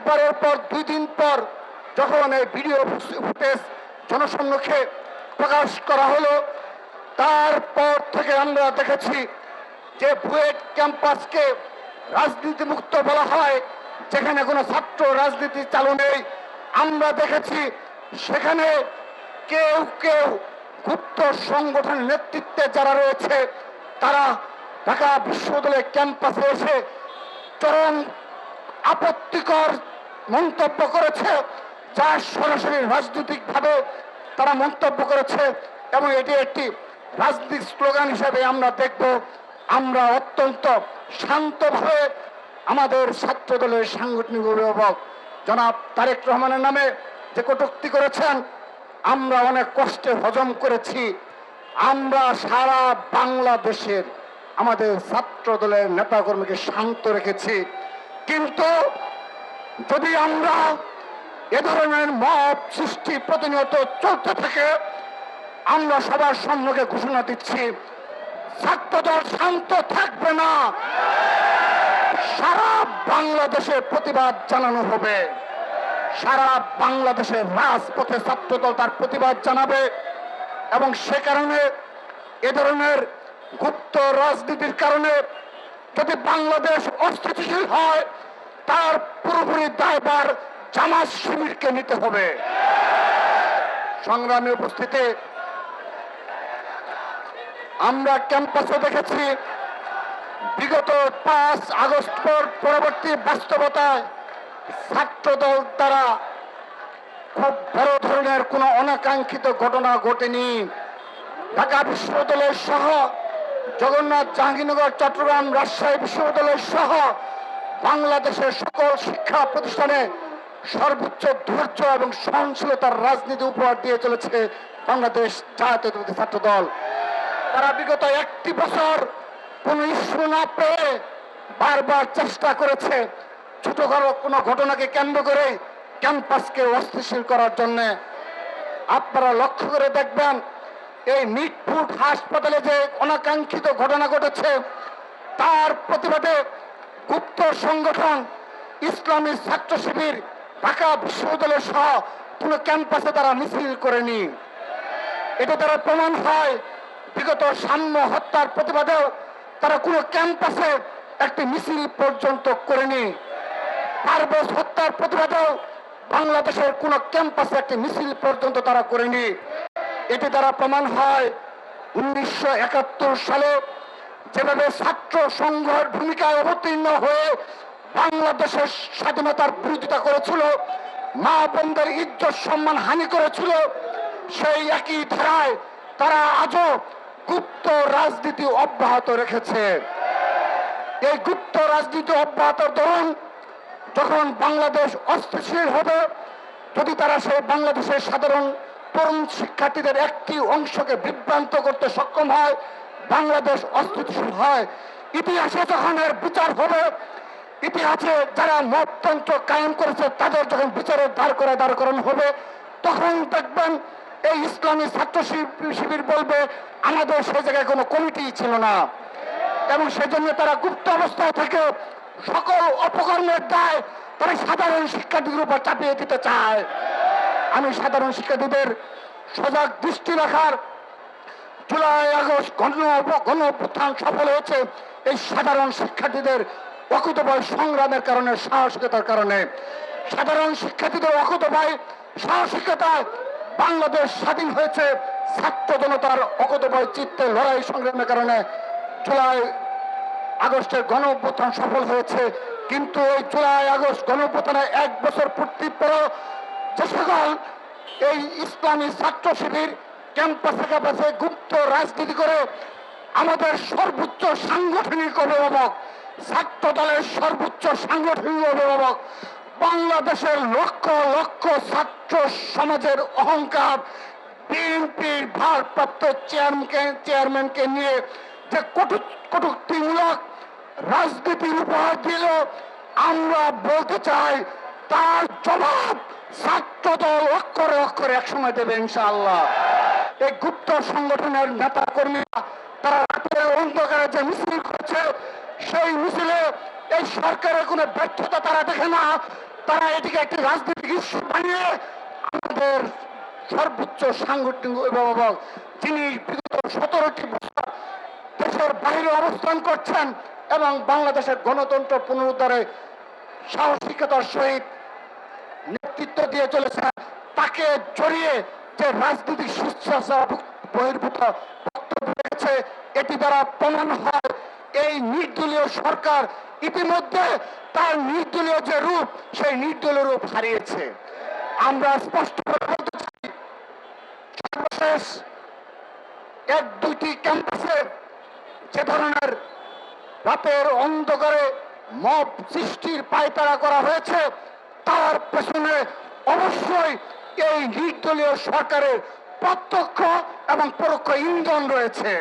একবারের পর 2 দিন পর যখন এই ভিডিও ফুটেজ জনসম্মুখে প্রকাশ করা হলো, তারপর থেকে আমরা দেখেছি যে বুয়েট ক্যাম্পাসকে রাজনীতি মুক্ত বলা হয়, যেখানে কোনো ছাত্র রাজনীতি চালু নেই। আমরা দেখেছি সেখানে কেউ কেউ গুপ্ত সংগঠনের নেতৃত্বে যারা রয়েছে তারা ঢাকা বিশ্ববিদ্যালয় ক্যাম্পাসে এসে চরম আপত্তিকর মন্তব্য করেছে, যা সরাসরি রাজনৈতিকভাবে তারা মন্তব্য করেছে এবং এটি একটি রাজনৈতিক স্লোগান হিসেবে আমরা দেখব। আমরা অত্যন্ত শান্তভাবে আমাদের ছাত্র দলের সাংগঠনিক অভিভাবক জনাব তারেক রহমানের নামে যে কটূক্তি করেছেন আমরা অনেক কষ্টে হজম করেছি। আমরা সারা বাংলাদেশের আমাদের ছাত্র দলের নেতাকর্মীকে শান্ত রেখেছি, কিন্তু যদি আমরা এ ধরনের মব সৃষ্টি প্রতিনিয়ত চলতে থাকে, আমরা সবার সম্মুখে ঘোষণা দিচ্ছি ছাত্রদল শান্ত থাকবে না। সারা বাংলাদেশে প্রতিবাদ জানানো হবে, সারা বাংলাদেশের রাজপথে ছাত্রদল তার প্রতিবাদ জানাবে এবং সে কারণে এ ধরনের গুপ্ত রাজনীতির কারণে যদি বাংলাদেশ অস্থিতিশীল হয় তার পুরোপুরি দায়ভার জামাত শিবিরকে নিতে হবে। সংগ্রামী উপস্থিতি, আমরা ক্যাম্পাসে দেখেছি বিগত 5 আগস্ট পরবর্তী বাস্তবতায় ছাত্রদল দ্বারা খুব বড় ধরনের কোনো অনাকাঙ্ক্ষিত ঘটনা ঘটেনি। ঢাকা বিশ্ববিদ্যালয় সহ জগন্নাথ জাহাঙ্গীরনগর চট্টগ্রাম রাজশাহী বিশ্ববিদ্যালয় সহ বাংলাদেশের সকল শিক্ষা প্রতিষ্ঠানে সর্বোচ্চ ধৈর্য এবং সহনশীলতার রাজনীতি উপহার দিয়ে চলেছে বাংলাদেশ জাতীয়তাবাদী ছাত্র দল। তারা বিগত 1টি বছর কোন ইস্যু না পেয়ে বারবার চেষ্টা করেছে ছোটখাটো কোনো ঘটনাকে কেন্দ্র করে ক্যাম্পাসকে অস্থিতিশীল করার জন্য। আপনারা লক্ষ্য করে দেখবেন এই মিটফুট হাসপাতালে যে অনাকাঙ্ক্ষিত ঘটনা ঘটেছে তার প্রতিবাদে গুপ্ত সংগঠন ইসলামী ছাত্র শিবির ঢাকা বিশ্ববিদ্যালয় সহ কোনো ক্যাম্পাসে তারা মিছিল করেনি। এটা তারা প্রমাণ হয় বিগত সাম্য হত্যার প্রতিবাদেও তারা কোনো ক্যাম্পাসে একটি মিছিল পর্যন্ত করেনি। পারভেজ হত্যার প্রতিবাদেও বাংলাদেশের কোন ক্যাম্পাসে একটি মিছিল পর্যন্ত তারা করেনি। এটি দ্বারা প্রমাণ হয় 1971 সালে যেভাবে ছাত্র সংঘের ভূমিকায় অবতীর্ণ হয়ে বাংলাদেশের স্বাধীনতার বিরোধিতা করেছিল, মা বোনদের ইজ্জত সম্মান হানি করেছিল, সেই একই ধারায় তারা আজও গুপ্ত রাজনীতি অব্যাহত রেখেছে। এই গুপ্ত রাজনীতি অব্যাহত দরুন যখন বাংলাদেশ অস্থিতিশীল হবে, যদি তারা সেই বাংলাদেশের সাধারণ তরুণ শিক্ষার্থীদের একটি অংশকে বিভ্রান্ত করতে সক্ষম হয়, বাংলাদেশ অস্থিতিশীল হয়, ইতিহাসে যখন এর বিচার হবে, ইতিহাসে যারা মততন্ত্র কায়েম করেছে তাদের যখন বিচারের দাঁড় করানো হবে, তখন দেখবেন এই ইসলামী ছাত্র শিবির বলবে আমাদের সে জায়গায় কোনো কমিটি ছিল না, এবং সেজন্য তারা গুপ্ত অবস্থায় থেকে সকল অপকর্মের দায় তারা সাধারণ শিক্ষার্থীদের উপর চাপিয়ে দিতে চায়। আমি সাধারণ শিক্ষার্থীদের সজাগ দৃষ্টি রাখার, জুলাই আগস্ট গণ অভ্যুত্থান সফল হয়েছে এই সাধারণ শিক্ষার্থীদের অকুতোভয় সংগ্রামের কারণে, সাহসিকতার কারণে। সাধারণ শিক্ষার্থীদের অকুতোভয় সাহসিকতায় বাংলাদেশ স্বাধীন হয়েছে, ছাত্র জনতার অকুতোভয় চিত্তে লড়াই সংগ্রামের কারণে জুলাই আগস্টের গণ অভ্যুত্থান সফল হয়েছে। কিন্তু এই জুলাই আগস্ট গণ অভ্যুত্থানের 1 বছর পূর্তির পরও যে সকল এই ইসলামী ছাত্র শিবির ক্যাম্পাসে গুপ্ত রাজনীতি করে আমাদের সর্বোচ্চ সাংগঠনিক অভিভাবক, ছাত্র দলের সর্বোচ্চ সাংগঠনিক অভিভাবক, বাংলাদেশের লক্ষ লক্ষ ছাত্র সমাজের অহংকার বিএনপির ভারপ্রাপ্ত চেয়ারম্যানকে নিয়ে যে কটূক্তিমূলক রাজনীতির উপহার দিল, আমরা বলতে চাই তার জবাব ছাত্রদল অক্ষরে অক্ষরে একসময় দেবে ইনশাআল্লাহ। এই গুপ্ত সংগঠনের নেতা কর্মীরা তারা রাতের অন্ধকারে যে মিছিল করেছে, সেই মিছিলে এই সরকারের কোনো ব্যর্থতা তারা দেখে না, তারা এটিকে একটি রাজনৈতিক ইস্যু বানিয়ে আমাদের সর্বোচ্চ সাংগঠনিক অভিভাবক, যিনি বিগত 17টি বছর দেশের বাইরে অবস্থান করছেন এবং বাংলাদেশের গণতন্ত্র পুনরুদ্ধারে সাহসিকতার সহিত নেতৃত্ব দিয়ে চলেছেন, তাকে জড়িয়ে যে রাজনৈতিক সুস্থতা বহির্ভূত বক্তব্য রেখেছে, এটি দ্বারা প্রমাণ হয় এই নির্দলীয় সরকার ইতিমধ্যে তার নির্দলীয় যে রূপ, সেই নির্দলীয় রূপ হারিয়েছে। আমরা স্পষ্ট করে বলতে চাই, সর্বশেষ এক দুইটি ক্যাম্পাসে যে ধরনের রাতের অন্ধকারে মব সৃষ্টির পায়তারা করা হয়েছে, তার পেছনে অবশ্যই এই নির্দলীয় সরকারের প্রত্যক্ষ এবং পরোক্ষ ইন্ধন রয়েছে।